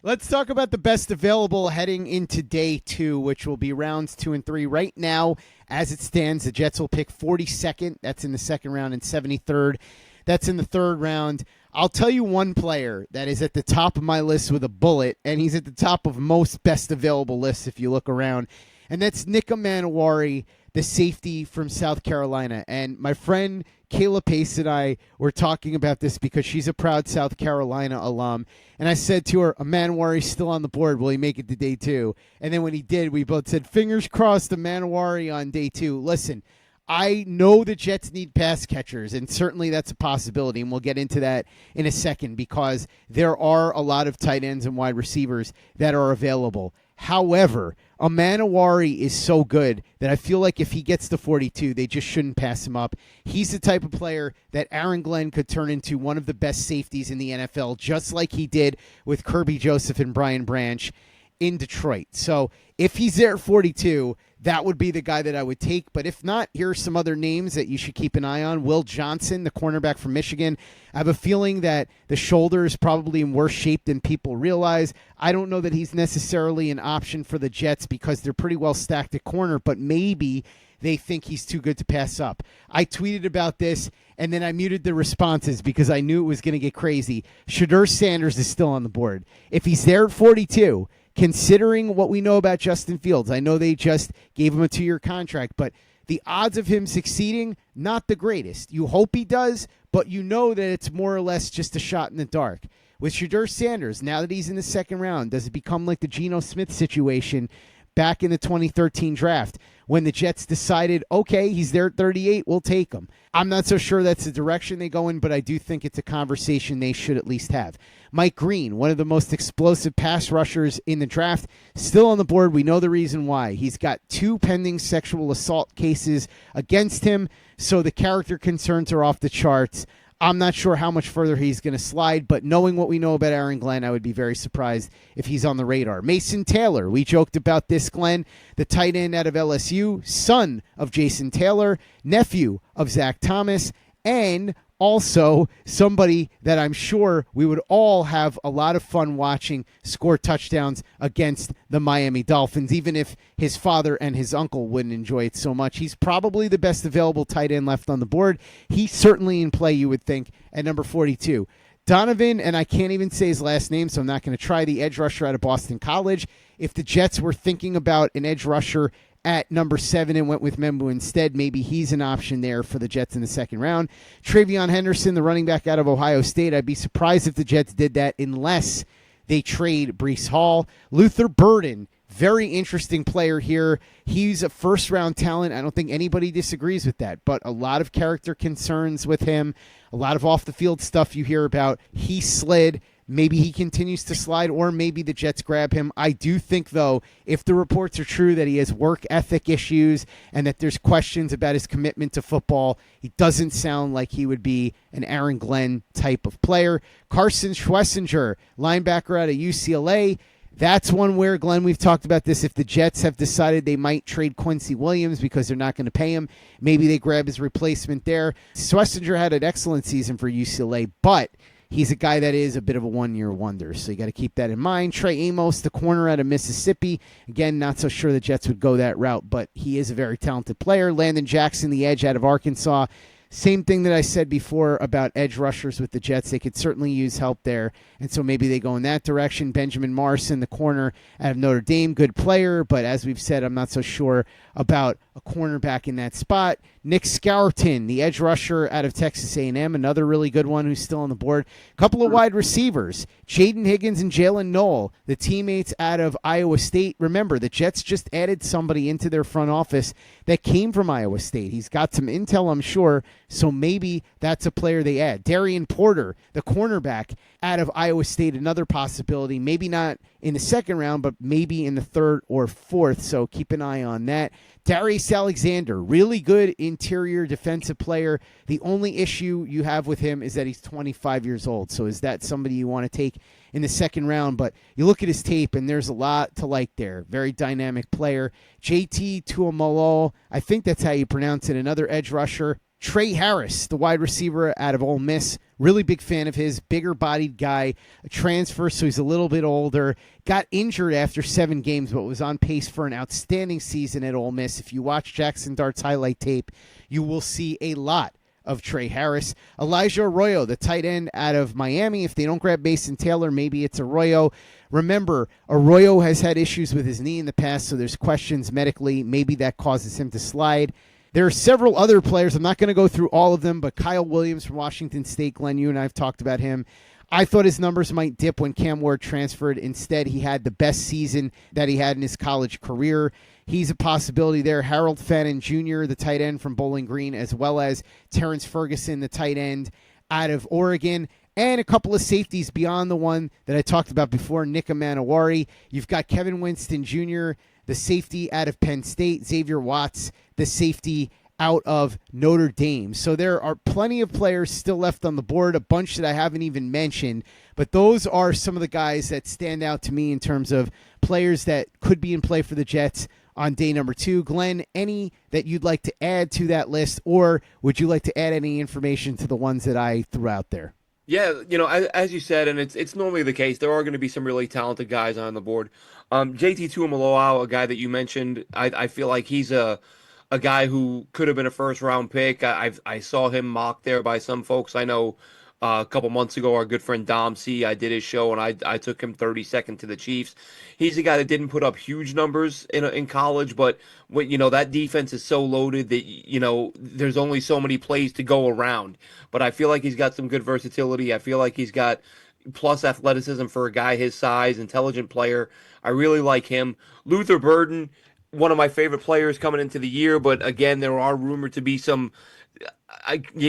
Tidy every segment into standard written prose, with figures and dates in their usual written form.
Let's talk about the best available heading into day 2, which will be rounds 2 and 3. Right now, as it stands, the Jets will pick 42nd. That's in the second round, and 73rd. That's in the third round. I'll tell you one player that is at the top of my list with a bullet, and he's at the top of most best available lists if you look around, and that's Nick Manowari, the safety from South Carolina. And my friend Kayla Pace and I were talking about this because she's a proud South Carolina alum. And I said to her, Manowari's still on the board. Will he make it to day 2? And then when he did, we both said, fingers crossed, Manowari on day 2. Listen, I know the Jets need pass catchers, and certainly that's a possibility, and we'll get into that in a second because there are a lot of tight ends and wide receivers that are available. However, Manowari is so good that I feel like if he gets to 42, they just shouldn't pass him up. He's the type of player that Aaron Glenn could turn into one of the best safeties in the NFL, just like he did with Kirby Joseph and Brian Branch in Detroit. So if he's there at 42, that would be the guy that I would take. But if not, here are some other names that you should keep an eye on. Will Johnson, the cornerback from Michigan. I have a feeling that the shoulder is probably in worse shape than people realize. I don't know that he's necessarily an option for the Jets because they're pretty well stacked at corner, but maybe they think he's too good to pass up. I tweeted about this, and then I muted the responses because I knew it was going to get crazy. Shedeur Sanders is still on the board. If he's there at 42, considering what we know about Justin Fields, I know they just gave him a 2-year contract, but the odds of him succeeding, not the greatest. You hope he does, but you know that it's more or less just a shot in the dark. With Shedeur Sanders, now that he's in the second round, does it become like the Geno Smith situation back in the 2013 draft when the Jets decided, okay, he's there at 38, we'll take him? I'm not so sure that's the direction they go in, but I do think it's a conversation they should at least have. Mike Green, one of the most explosive pass rushers in the draft, still on the board. We know the reason why. He's got 2 pending sexual assault cases against him, so the character concerns are off the charts. I'm not sure how much further he's going to slide, but knowing what we know about Aaron Glenn, I would be very surprised if he's on the radar. Mason Taylor, we joked about this, Glenn, the tight end out of LSU, son of Jason Taylor, nephew of Zach Thomas, and also somebody that I'm sure we would all have a lot of fun watching score touchdowns against the Miami Dolphins, even if his father and his uncle wouldn't enjoy it so much. He's probably the best available tight end left on the board. He's certainly in play, you would think, at number 42. Donovan, and I can't even say his last name, so I'm not going to try, the edge rusher out of Boston College. If the Jets were thinking about an edge rusher at number 7 and went with Membu instead, maybe he's an option there for the Jets in the second round. Travion Henderson, the running back out of Ohio State. I'd be surprised if the Jets did that unless they trade Breece Hall. Luther Burden, very interesting player here. He's a first-round talent. I don't think anybody disagrees with that, but a lot of character concerns with him, a lot of off-the-field stuff you hear about. He slid. Maybe he continues to slide, or maybe the Jets grab him. I do think, though, if the reports are true that he has work ethic issues and that there's questions about his commitment to football, he doesn't sound like he would be an Aaron Glenn type of player. Carson Schlesinger, linebacker out of UCLA. That's one where, Glenn, we've talked about this. If the Jets have decided they might trade Quincy Williams because they're not going to pay him, maybe they grab his replacement there. Schlesinger had an excellent season for UCLA, but he's a guy that is a bit of a one-year wonder, so you got to keep that in mind. Trey Amos, the corner out of Mississippi. Again, not so sure the Jets would go that route, but he is a very talented player. Landon Jackson, the edge out of Arkansas. Same thing that I said before about edge rushers with the Jets. They could certainly use help there, and so maybe they go in that direction. Benjamin Morrison, the corner out of Notre Dame, good player, but as we've said, I'm not so sure about a cornerback in that spot. Nick Scourton, the edge rusher out of Texas A&M, another really good one who's still on the board. A couple of wide receivers, Jaden Higgins and Jalen Knoll, the teammates out of Iowa State. Remember, the Jets just added somebody into their front office that came from Iowa State. He's got some intel, I'm sure, so maybe that's a player they add. Darian Porter, the cornerback out of Iowa State, another possibility. Maybe not in the second round, but maybe in the third or fourth, so keep an eye on that. Darius Alexander, really good interior defensive player. The only issue you have with him is that he's 25 years old. So is that somebody you want to take in the second round? But you look at his tape, and there's a lot to like there. Very dynamic player. JT Tuamolo, I think that's how you pronounce it, another edge rusher Trey Harris, the wide receiver out of Ole Miss, really big fan of his, bigger bodied guy, a transfer, so he's a little bit older. Got injured after 7 games, but was on pace for an outstanding season at Ole Miss. If you watch Jackson Dart's highlight tape, you will see a lot of Trey Harris. Elijah Arroyo, the tight end out of Miami. If they don't grab Mason Taylor, maybe it's Arroyo. Remember, Arroyo has had issues with his knee in the past, so there's questions medically. Maybe that causes him to slide. There are several other players. I'm not going to go through all of them, but Kyle Williams from Washington State, Glenn, you and I have talked about him. I thought his numbers might dip when Cam Ward transferred. Instead, he had the best season that he had in his college career. He's a possibility there. Harold Fannin Jr., the tight end from Bowling Green, as well as Terrence Ferguson, the tight end out of Oregon, and a couple of safeties beyond the one that I talked about before, Nick Amanawari. You've got Kevin Winston Jr., the safety out of Penn State, Xavier Watts, the safety out of Notre Dame. So there are plenty of players still left on the board, a bunch that I haven't even mentioned, but those are some of the guys that stand out to me in terms of players that could be in play for the Jets on day number 2. Glenn, any that you'd like to add to that list, or would you like to add any information to the ones that I threw out there? Yeah, as you said, and it's normally the case, there are going to be some really talented guys on the board. JT Tuimoloau, a guy that you mentioned, I feel like he's a guy who could have been a first round pick. I saw him mocked there by some folks. I know a couple months ago, our good friend Dom C, I did his show and I took him 32nd to the Chiefs. He's a guy that didn't put up huge numbers in college, but that defense is so loaded that there's only so many plays to go around. But I feel like he's got some good versatility. I feel like he's got plus athleticism for a guy his size, intelligent player. I really like him. Luther Burden, one of my favorite players coming into the year, but again, there are rumored to be some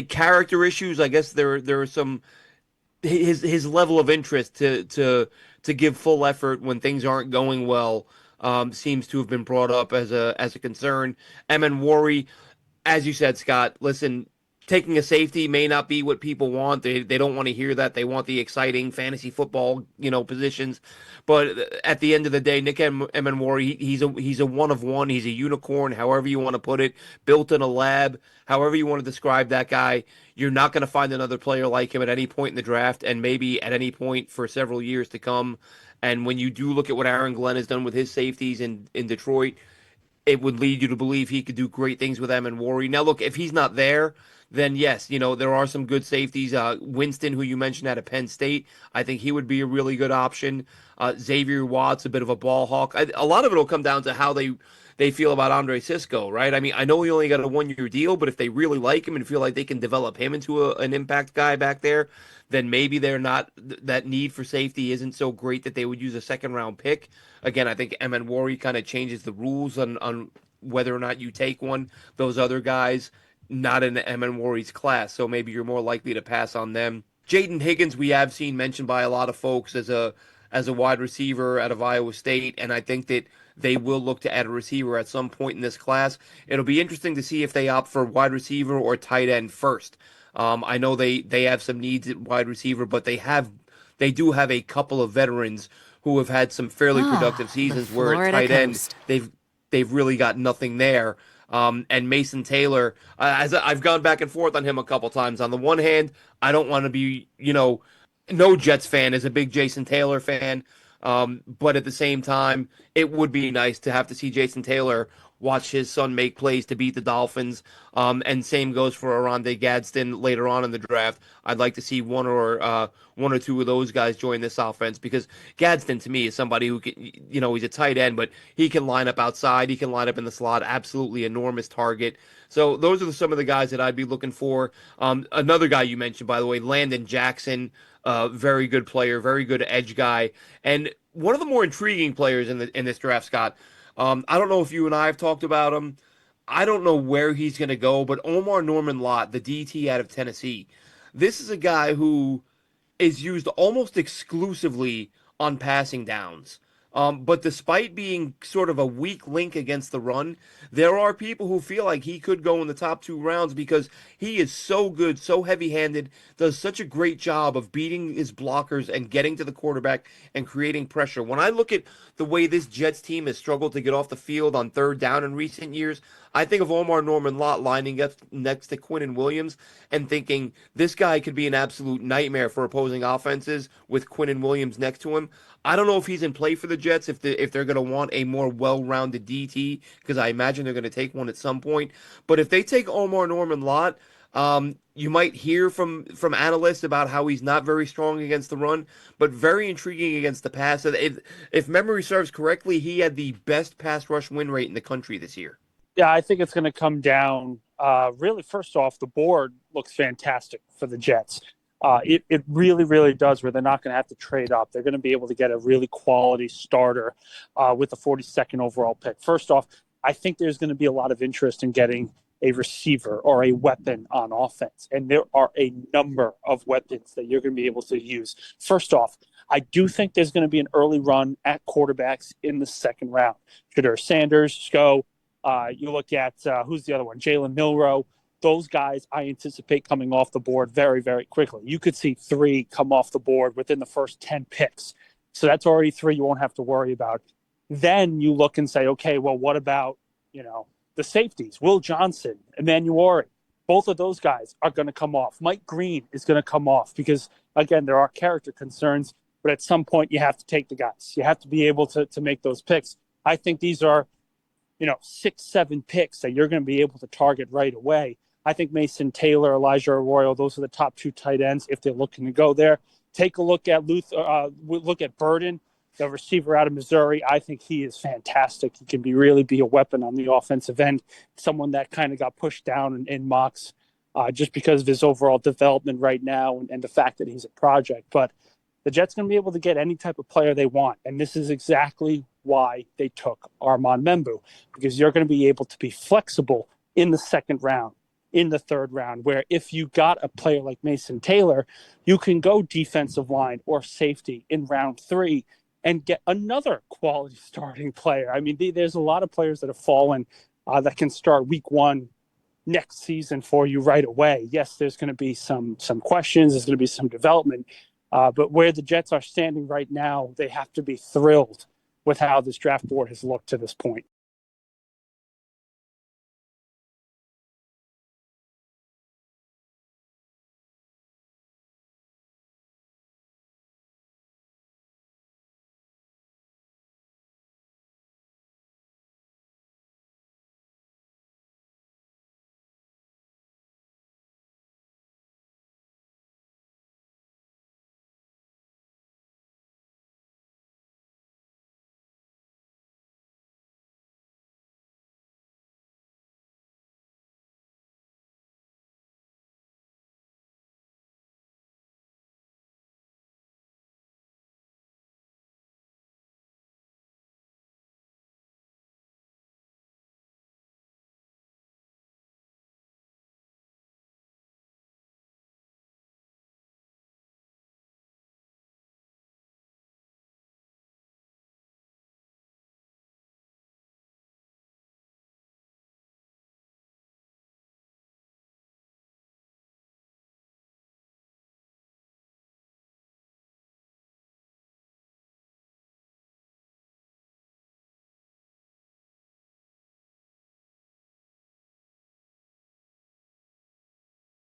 character issues. I guess there are some his level of interest to give full effort when things aren't going well seems to have been brought up as a concern. Emin Worry, as you said, Scott. Listen, taking a safety may not be what people want. They don't want to hear that. They want the exciting fantasy football, positions. But at the end of the day, Nick Emenwari, he's a one of one. He's a unicorn, however you want to put it, built in a lab, however you want to describe that guy. You're not going to find another player like him at any point in the draft, and maybe at any point for several years to come. And when you do look at what Aaron Glenn has done with his safeties in Detroit, it would lead you to believe he could do great things with Emenwari. Now, look, if he's not there, then yes, there are some good safeties. Winston, who you mentioned out of Penn State, I think he would be a really good option. Xavier Watts, a bit of a ball hawk. A lot of it will come down to how they feel about Andre Cisco, right? I mean, I know he only got a 1-year deal, but if they really like him and feel like they can develop him into an impact guy back there, then maybe they're not that need for safety isn't so great that they would use a second-round pick. Again, I think Emenwari kind of changes the rules on whether or not you take one. Those other guys not in Emenwari's class, so maybe you're more likely to pass on them. Jaden Higgins, we have seen mentioned by a lot of folks as a wide receiver out of Iowa State, and I think that they will look to add a receiver at some point in this class. It'll be interesting to see if they opt for wide receiver or tight end first. I know they have some needs at wide receiver, but they do have a couple of veterans who have had some fairly productive seasons where at tight end they've really got nothing there. And Mason Taylor, as I've gone back and forth on him a couple times. On the one hand, I don't want to be, no Jets fan is a big Jason Taylor fan. But at the same time, it would be nice to have to see Jason Taylor watch his son make plays to beat the Dolphins. And same goes for Oronde Gadsden later on in the draft. I'd like to see one or two of those guys join this offense because Gadsden to me is somebody who can, he's a tight end, but he can line up outside. He can line up in the slot. Absolutely enormous target. So those are some of the guys that I'd be looking for. Another guy you mentioned, by the way, Landon Jackson, very good player, very good edge guy. And one of the more intriguing players in this draft, Scott, I don't know if you and I have talked about him. I don't know where he's going to go, but Omar Norman Lott, the DT out of Tennessee, this is a guy who is used almost exclusively on passing downs. But despite being sort of a weak link against the run, there are people who feel like he could go in the top 2 rounds because he is so good, so heavy-handed, does such a great job of beating his blockers and getting to the quarterback and creating pressure. When I look at the way this Jets team has struggled to get off the field on third down in recent years, I think of Omar Norman Lott lining up next to Quinnen Williams and thinking this guy could be an absolute nightmare for opposing offenses with Quinnen Williams next to him. I don't know if he's in play for the Jets if they're going to want a more well-rounded DT because I imagine they're going to take one at some point. But if they take Omar Norman Lott, you might hear from analysts about how he's not very strong against the run, but very intriguing against the pass. If memory serves correctly, he had the best pass rush win rate in the country this year. Yeah, I think it's going to come down. Really, first off, the board looks fantastic for the Jets. It really, really does, where they're not going to have to trade up. They're going to be able to get a really quality starter with the 42nd overall pick. First off, I think there's going to be a lot of interest in getting a receiver or a weapon on offense. And there are a number of weapons that you're going to be able to use. First off, I do think there's going to be an early run at quarterbacks in the second round. Shedeur Sanders, Sko. You look at who's the other one? Jalen Milroe. Those guys I anticipate coming off the board very, very quickly. You could see 3 come off the board within the first 10 picks. So that's already 3 you won't have to worry about. Then you look and say, okay, well, what about, the safeties? Will Johnson, Emanuori, both of those guys are going to come off. Mike Green is going to come off because, again, there are character concerns, but at some point you have to take the guys. You have to be able to make those picks. I think these are, 6, 7 picks that you're going to be able to target right away. I think Mason Taylor, Elijah Arroyo, those are the top 2 tight ends if they're looking to go there. Take a look at look at Burden, the receiver out of Missouri. I think he is fantastic. He can really be a weapon on the offensive end, someone that kind of got pushed down in mocks just because of his overall development right now and the fact that he's a project. But the Jets going to be able to get any type of player they want, and this is exactly why they took Armand Membu, because you're going to be able to be flexible in the second round, in the third round, where if you got a player like Mason Taylor, you can go defensive line or safety in round 3 and get another quality starting player. I mean, there's a lot of players that have fallen that can start week 1 next season for you right away. Yes, there's going to be some questions. There's going to be some development. But where the Jets are standing right now, they have to be thrilled with how this draft board has looked to this point.